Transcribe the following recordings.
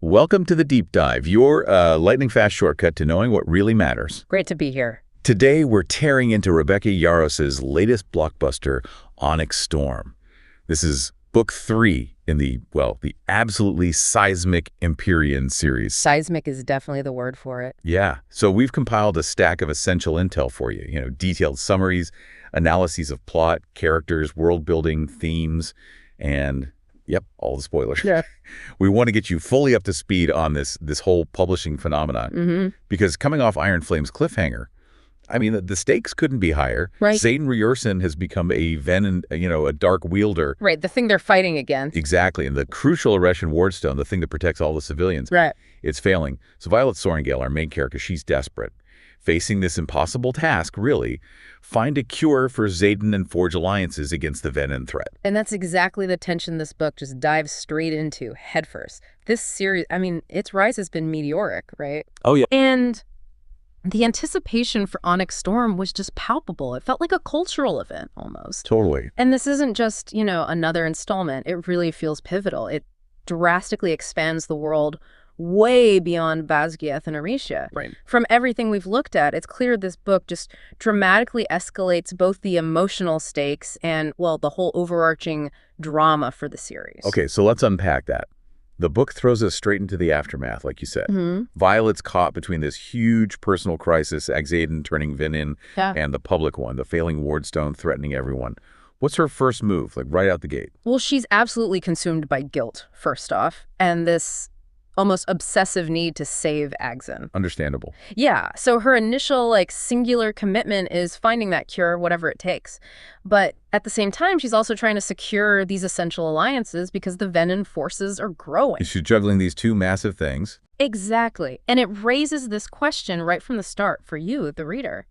Welcome to the Deep Dive, your lightning-fast shortcut to knowing what really matters. Great to be here. Today, we're tearing into Rebecca Yarros' latest blockbuster, Onyx Storm. This is book 3 in the absolutely seismic Empyrean series. Seismic is definitely the word for it. Yeah, so we've compiled a stack of essential intel for you, detailed summaries, analyses of plot, characters, world-building, themes, and... yep, all the spoilers. Yeah. We want to get you fully up to speed on this whole publishing phenomenon. Because coming off Iron Flame's cliffhanger, I mean, the stakes couldn't be higher. Right. Xaden has become a Venin, a dark wielder. Right, the thing they're fighting against. Exactly, and the crucial Eretion Wardstone, the thing that protects all the civilians, right, it's failing. So Violet Sorrengail, our main character, she's desperate. Facing this impossible task, really, find a cure for Xaden and forge alliances against the Venin threat. And that's exactly the tension this book just dives straight into, headfirst. This series, I mean, its rise has been meteoric, right? Oh, yeah. And the anticipation for Onyx Storm was just palpable. It felt like a cultural event, almost. Totally. And this isn't just, another installment. It really feels pivotal. It drastically expands the world way beyond Basgiath and Arisha. Right. From everything we've looked at, it's clear this book just dramatically escalates both the emotional stakes and, the whole overarching drama for the series. Okay, so let's unpack that. The book throws us straight into the aftermath, like you said. Violet's caught between this huge personal crisis, Xaden turning Venin, and the public one, the failing Wardstone threatening everyone. What's her first move, right out the gate? Well, she's absolutely consumed by guilt, first off, and this almost obsessive need to save Xaden. Understandable. Yeah, so her initial, singular commitment is finding that cure, whatever it takes. But at the same time, she's also trying to secure these essential alliances because the Venin forces are growing. She's juggling these two massive things. Exactly. And it raises this question right from the start for you, the reader.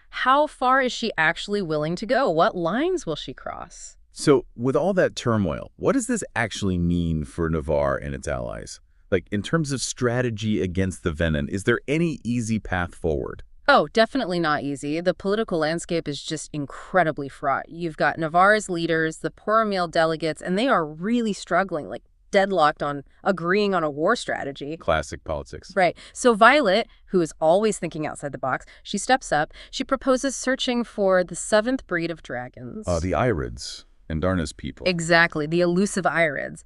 How far is she actually willing to go? What lines will she cross? So, with all that turmoil, what does this actually mean for Navarre and its allies? In terms of strategy against the Venin, is there any easy path forward? Oh, definitely not easy. The political landscape is just incredibly fraught. You've got Navarre's leaders, the Poromil delegates, and they are really struggling, deadlocked on agreeing on a war strategy. Classic politics. Right. So Violet, who is always thinking outside the box, she steps up. She proposes searching for the 7th breed of dragons. The Irids, Andarna's people. Exactly, the elusive Irids.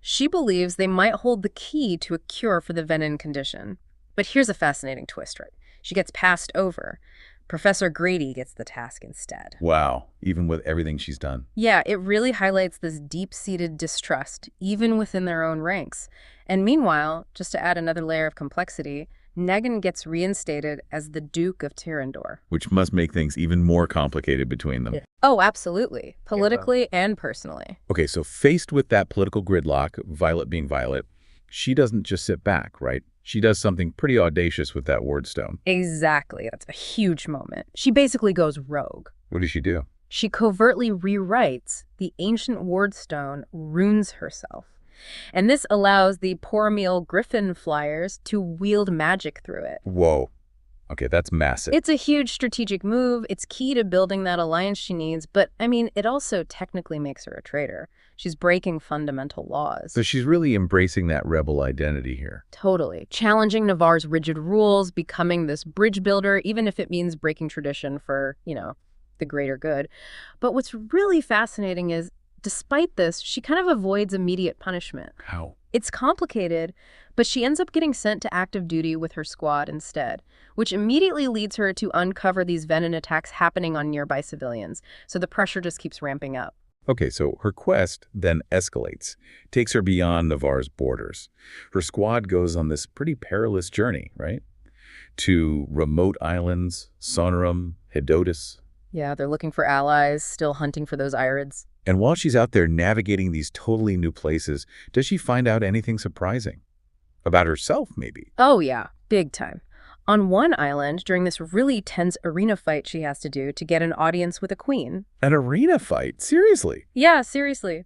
She believes they might hold the key to a cure for the Venin condition. But here's a fascinating twist, right? She gets passed over. Professor Grady gets the task instead. Wow, even with everything she's done. Yeah, it really highlights this deep-seated distrust, even within their own ranks. And meanwhile, just to add another layer of complexity, Negan gets reinstated as the Duke of Tyrrendor. Which must make things even more complicated between them. Yeah. Oh, absolutely. Politically and personally. Okay, so faced with that political gridlock, Violet being Violet, she doesn't just sit back, right? She does something pretty audacious with that Wardstone. Exactly. That's a huge moment. She basically goes rogue. What does she do? She covertly rewrites the ancient Wardstone, runes herself. And this allows the Poromil Griffin flyers to wield magic through it. Whoa. Okay, that's massive. It's a huge strategic move. It's key to building that alliance she needs. But, it also technically makes her a traitor. She's breaking fundamental laws. So she's really embracing that rebel identity here. Totally. Challenging Navarre's rigid rules, becoming this bridge builder, even if it means breaking tradition for, the greater good. But what's really fascinating is, despite this, she kind of avoids immediate punishment. How? It's complicated, but she ends up getting sent to active duty with her squad instead, which immediately leads her to uncover these Venin attacks happening on nearby civilians. So the pressure just keeps ramping up. Okay, so her quest then escalates, takes her beyond Navarre's borders. Her squad goes on this pretty perilous journey, right? To remote islands, Sonorum, Hedotus. Yeah, they're looking for allies, still hunting for those Irids. And while she's out there navigating these totally new places, does she find out anything surprising? About herself, maybe? Oh, yeah. Big time. On one island, during this really tense arena fight she has to do to get an audience with a queen. An arena fight? Seriously? Yeah, seriously.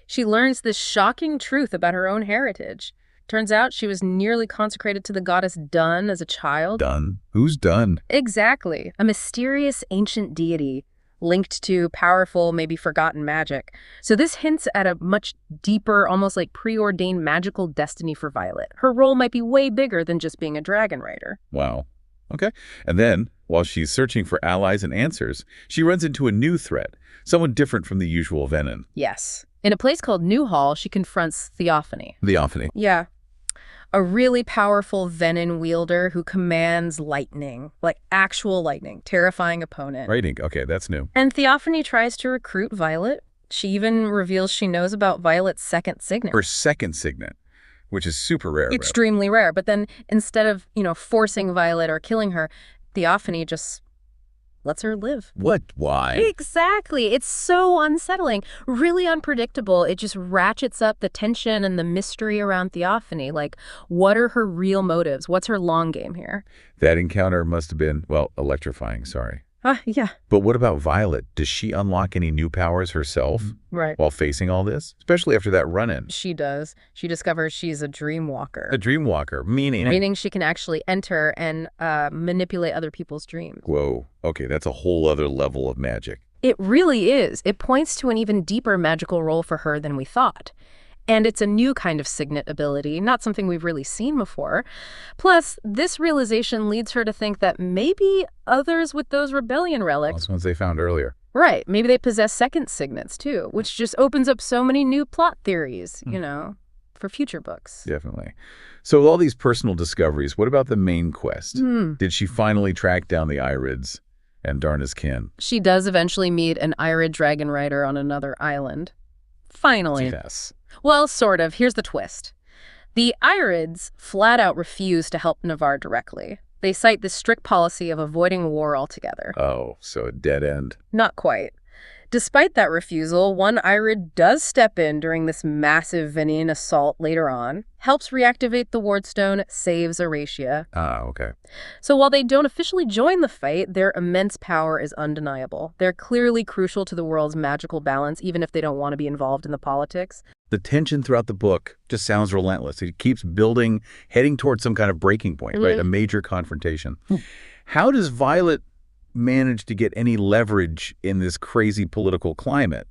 She learns this shocking truth about her own heritage. Turns out she was nearly consecrated to the goddess Dun as a child. Dun? Who's Dun? Exactly. A mysterious ancient deity linked to powerful, maybe forgotten magic. So this hints at a much deeper, almost like preordained magical destiny for Violet. Her role might be way bigger than just being a dragon rider. Wow. Okay. And then, while she's searching for allies and answers, she runs into a new threat, someone different from the usual Venin. Yes. In a place called Newhall, she confronts Theophany. Theophany. Yeah. A really powerful Venin wielder who commands lightning, like actual lightning, terrifying opponent. Writing. Okay, that's new. And Theophany tries to recruit Violet. She even reveals she knows about Violet's second signet. Her second signet, which is super rare. Extremely rare. But then instead of, forcing Violet or killing her, Theophany just lets her live. What? Why? Exactly. It's so unsettling, really unpredictable. It just ratchets up the tension and the mystery around Theophany. Like, what are her real motives? What's her long game here? That encounter must have been, well, electrifying, sorry. Yeah. But what about Violet? Does she unlock any new powers herself while facing all this? Especially after that run-in. She does. She discovers she's a dream walker. A dream walker, meaning? Meaning she can actually enter and manipulate other people's dreams. Whoa. Okay, that's a whole other level of magic. It really is. It points to an even deeper magical role for her than we thought. And it's a new kind of signet ability, not something we've really seen before. Plus, this realization leads her to think that maybe others with those rebellion relics... Those ones they found earlier. Right. Maybe they possess second signets, too, which just opens up so many new plot theories, for future books. Definitely. So with all these personal discoveries, what about the main quest? Did she finally track down the Irids and Darna's kin? She does eventually meet an Irid dragon rider on another island. Finally. Yes. Well, sort of. Here's the twist. The Irids flat out refuse to help Navarre directly. They cite this strict policy of avoiding war altogether. Oh, so a dead end. Not quite. Despite that refusal, one Irid does step in during this massive Venin assault later on, helps reactivate the Wardstone, saves Aracia. Okay. So while they don't officially join the fight, their immense power is undeniable. They're clearly crucial to the world's magical balance, even if they don't want to be involved in the politics. The tension throughout the book just sounds relentless. It keeps building, heading towards some kind of breaking point, right? A major confrontation. How does Violet manage to get any leverage in this crazy political climate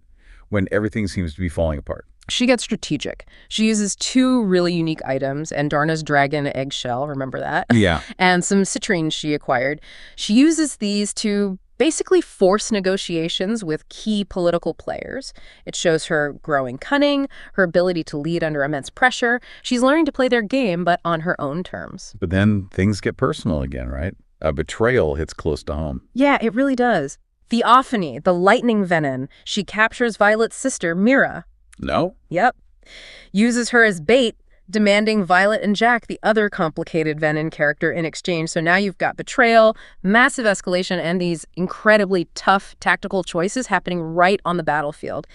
when everything seems to be falling apart? She gets strategic. She uses two really unique items, and Darna's dragon eggshell, remember that? Yeah. And some citrines she acquired. She uses these to basically force negotiations with key political players. It shows her growing cunning, her ability to lead under immense pressure. She's learning to play their game, but on her own terms. But then things get personal again, right? A betrayal hits close to home. Yeah, it really does. Theophany, the lightning Venin, she captures Violet's sister, Mira. No? Yep. Uses her as bait, demanding Violet and Jack, the other complicated Venin character, in exchange. So now you've got betrayal, massive escalation, and these incredibly tough tactical choices happening right on the battlefield.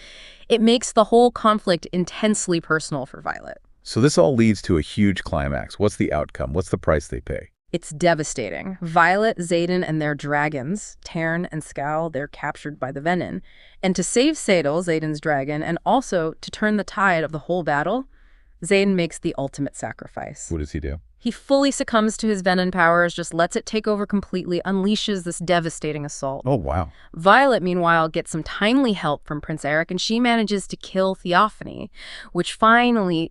It makes the whole conflict intensely personal for Violet. So this all leads to a huge climax. What's the outcome? What's the price they pay? It's devastating. Violet, Xaden, and their dragons, Tarn and Scowl, they're captured by the Venin. And to save Sadal, Xaden's dragon, and also to turn the tide of the whole battle, Xaden makes the ultimate sacrifice. What does he do? He fully succumbs to his Venin powers, just lets it take over completely, unleashes this devastating assault. Oh, wow. Violet, meanwhile, gets some timely help from Prince Eric, and she manages to kill Theophany, which finally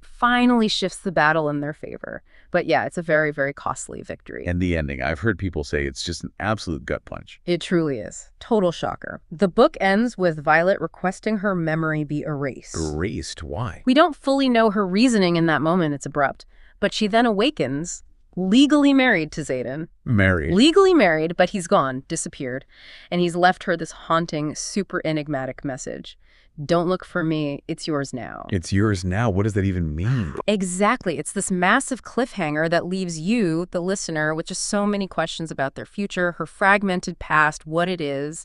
shifts the battle in their favor. But yeah, it's a very, very costly victory. And the ending, I've heard people say it's just an absolute gut punch. It truly is. Total shocker. The book ends with Violet requesting her memory be erased. Erased? Why? We don't fully know her reasoning in that moment. It's abrupt. But she then awakens, legally married to Xaden. Married. Legally married, but he's gone, disappeared. And he's left her this haunting, super enigmatic message. Don't look for me. It's yours now. It's yours now? What does that even mean? Exactly. It's this massive cliffhanger that leaves you, the listener, with just so many questions about their future, her fragmented past, what it is,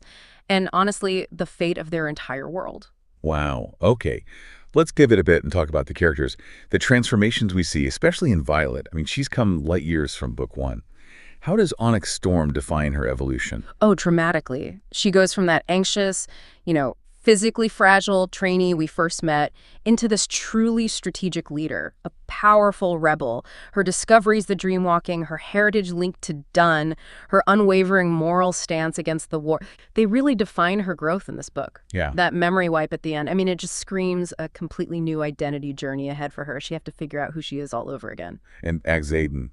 and honestly, the fate of their entire world. Wow. Okay. Let's give it a bit and talk about the characters. The transformations we see, especially in Violet, I mean, she's come light years from book one. How does Onyx Storm define her evolution? Oh, dramatically. She goes from that anxious, physically fragile trainee we first met into this truly strategic leader, a powerful rebel. Her discoveries, the dreamwalking, her heritage linked to Dun, her unwavering moral stance against the war, they really define her growth in this book. Yeah. That memory wipe at the end, I mean, it just screams a completely new identity journey ahead for her. She has to figure out who she is all over again. And Xaden,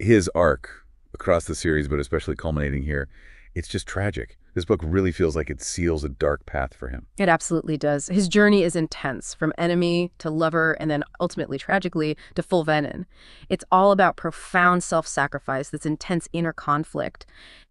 his arc across the series, but especially culminating here, it's just tragic. This book really feels like it seals a dark path for him. It absolutely does. His journey is intense, from enemy to lover, and then ultimately, tragically, to full Venin. It's all about profound self-sacrifice, this intense inner conflict.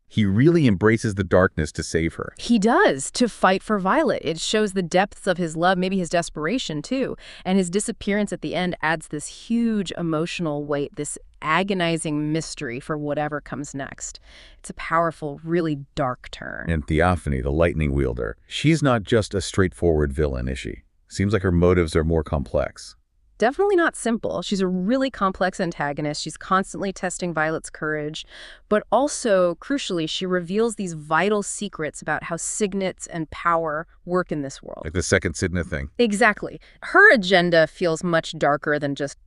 He really embraces the darkness to save her. He does, to fight for Violet. It shows the depths of his love, maybe his desperation, too. And his disappearance at the end adds this huge emotional weight, this agonizing mystery for whatever comes next. It's a powerful, really dark turn. And Theophany, the lightning wielder, she's not just a straightforward villain, is she? Seems like her motives are more complex. Definitely not simple. She's a really complex antagonist. She's constantly testing Violet's courage. But also, crucially, she reveals these vital secrets about how signets and power work in this world. Like the second Signet thing. Exactly. Her agenda feels much darker than just,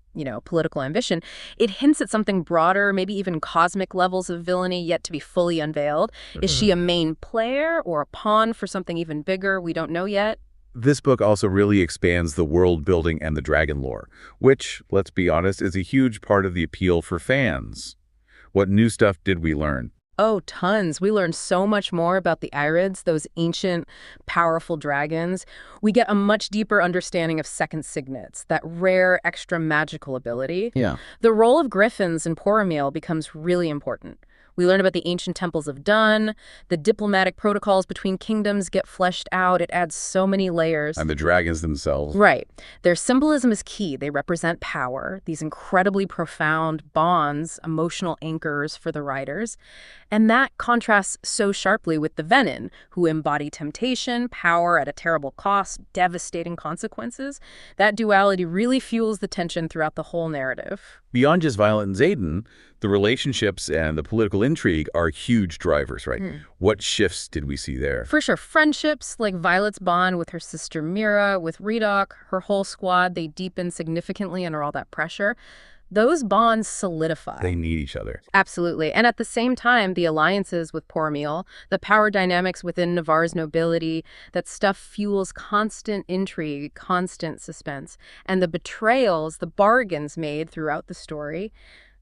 political ambition. It hints at something broader, maybe even cosmic levels of villainy yet to be fully unveiled. Is she a main player or a pawn for something even bigger? We don't know yet. This book also really expands the world building and the dragon lore, which, let's be honest, is a huge part of the appeal for fans. What new stuff did we learn? Oh, tons. We learned so much more about the Irids, those ancient, powerful dragons. We get a much deeper understanding of second signets, that rare extra magical ability. Yeah. The role of griffins in Poromiel becomes really important. We learn about the ancient temples of Dun, the diplomatic protocols between kingdoms get fleshed out. It adds so many layers. And the dragons themselves. Right. Their symbolism is key. They represent power, these incredibly profound bonds, emotional anchors for the riders. And that contrasts so sharply with the Venin, who embody temptation, power at a terrible cost, devastating consequences. That duality really fuels the tension throughout the whole narrative. Beyond just Violet and Xaden, the relationships and the political intrigue are huge drivers, right? What shifts did we see there? For sure. Friendships, like Violet's bond with her sister Mira, with Redoc, her whole squad, they deepen significantly under all that pressure. Those bonds solidify. They need each other. Absolutely. And at the same time, the alliances with Poromiel, the power dynamics within Navarre's nobility, that stuff fuels constant intrigue, constant suspense. And the betrayals, the bargains made throughout the story,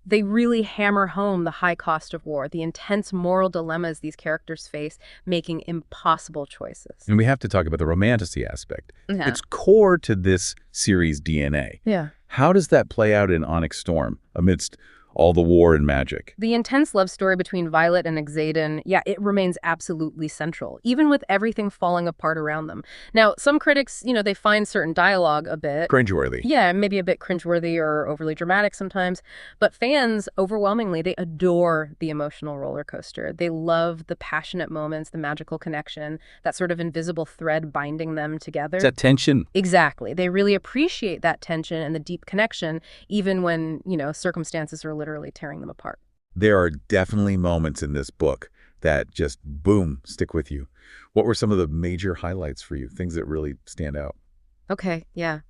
they really hammer home the high cost of war, the intense moral dilemmas these characters face, making impossible choices. And we have to talk about the romantasy aspect. Yeah. It's core to this series' DNA. Yeah. How does that play out in Onyx Storm amidst all the war and magic? The intense love story between Violet and Xaden, yeah, it remains absolutely central, even with everything falling apart around them. Now, some critics, they find certain dialogue a bit Cringeworthy. Yeah, maybe a bit cringeworthy or overly dramatic sometimes. But fans, overwhelmingly, they adore the emotional roller coaster. They love the passionate moments, the magical connection, that sort of invisible thread binding them together. It's that tension. Exactly. They really appreciate that tension and the deep connection, even when, circumstances are literally tearing them apart. There are definitely moments in this book that just, boom, stick with you. What were some of the major highlights for you, things that really stand out? Okay, yeah.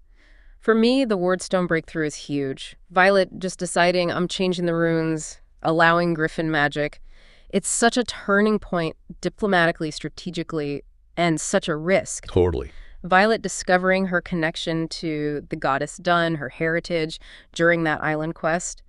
For me, the Wardstone breakthrough is huge. Violet just deciding I'm changing the runes, allowing Griffin magic. It's such a turning point diplomatically, strategically, and such a risk. Totally. Violet discovering her connection to the goddess Dun, her heritage, during that island quest.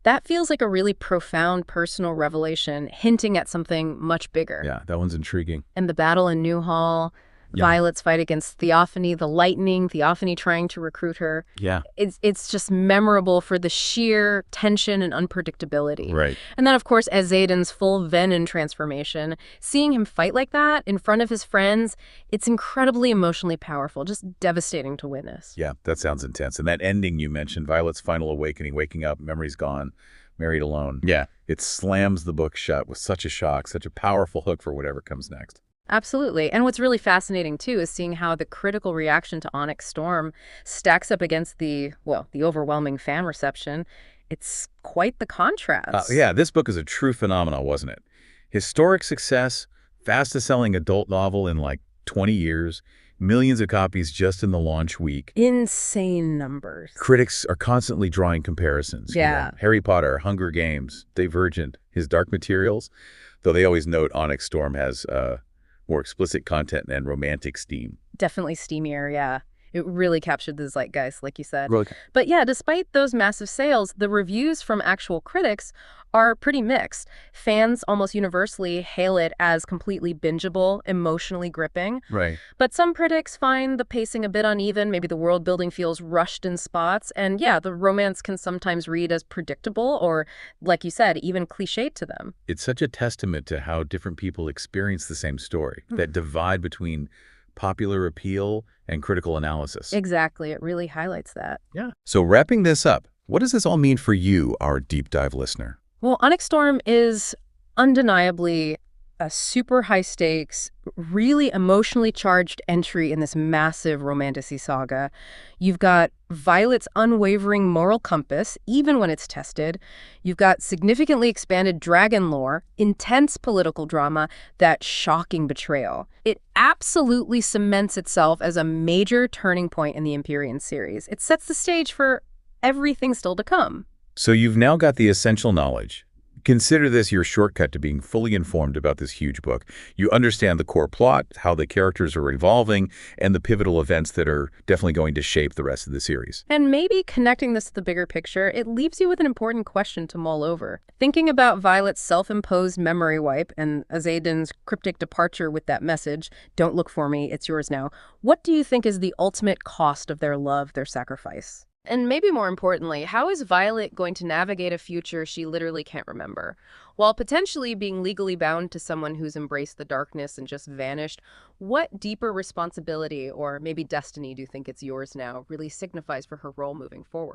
That feels like a really profound personal revelation, hinting at something much bigger. Yeah, that one's intriguing. And the battle in Newhall, Violet's fight against Theophany, the lightning, Theophany trying to recruit her. Yeah. It's just memorable for the sheer tension and unpredictability. Right. And then, of course, as Xaden's full Venin transformation, seeing him fight like that in front of his friends, it's incredibly emotionally powerful, just devastating to witness. Yeah, that sounds intense. And that ending you mentioned, Violet's final awakening, waking up, memory's gone, married alone. Yeah. It slams the book shut with such a shock, such a powerful hook for whatever comes next. Absolutely. And what's really fascinating, too, is seeing how the critical reaction to Onyx Storm stacks up against the overwhelming fan reception. It's quite the contrast. Yeah, this book is a true phenomenon, wasn't it? Historic success, fastest-selling adult novel in like 20 years, millions of copies just in the launch week. Insane numbers. Critics are constantly drawing comparisons. Yeah. Harry Potter, Hunger Games, Divergent, his Dark Materials, though they always note Onyx Storm has more explicit content and romantic steam. Definitely steamier, yeah. It really captured the zeitgeist, like you said. Really? But yeah, despite those massive sales, the reviews from actual critics are pretty mixed. Fans almost universally hail it as completely bingeable, emotionally gripping. Right. But some critics find the pacing a bit uneven. Maybe the world building feels rushed in spots. And yeah, the romance can sometimes read as predictable or, like you said, even cliched to them. It's such a testament to how different people experience the same story, that divide between popular appeal and critical analysis. Exactly. It really highlights that. Yeah. So wrapping this up, what does this all mean for you, our deep dive listener? Well, Onyx Storm is undeniably a super high stakes, really emotionally charged entry in this massive Romantasy saga. You've got Violet's unwavering moral compass, even when it's tested. You've got significantly expanded dragon lore, intense political drama, that shocking betrayal. It absolutely cements itself as a major turning point in the Empyrean series. It sets the stage for everything still to come. So you've now got the essential knowledge. Consider this your shortcut to being fully informed about this huge book. You understand the core plot, how the characters are evolving, and the pivotal events that are definitely going to shape the rest of the series. And maybe connecting this to the bigger picture, it leaves you with an important question to mull over. Thinking about Violet's self-imposed memory wipe and Xaden's cryptic departure with that message, "Don't look for me, it's yours now," what do you think is the ultimate cost of their love, their sacrifice? And maybe more importantly, how is Violet going to navigate a future she literally can't remember? While potentially being legally bound to someone who's embraced the darkness and just vanished, what deeper responsibility or maybe destiny do you think it's yours now really signifies for her role moving forward?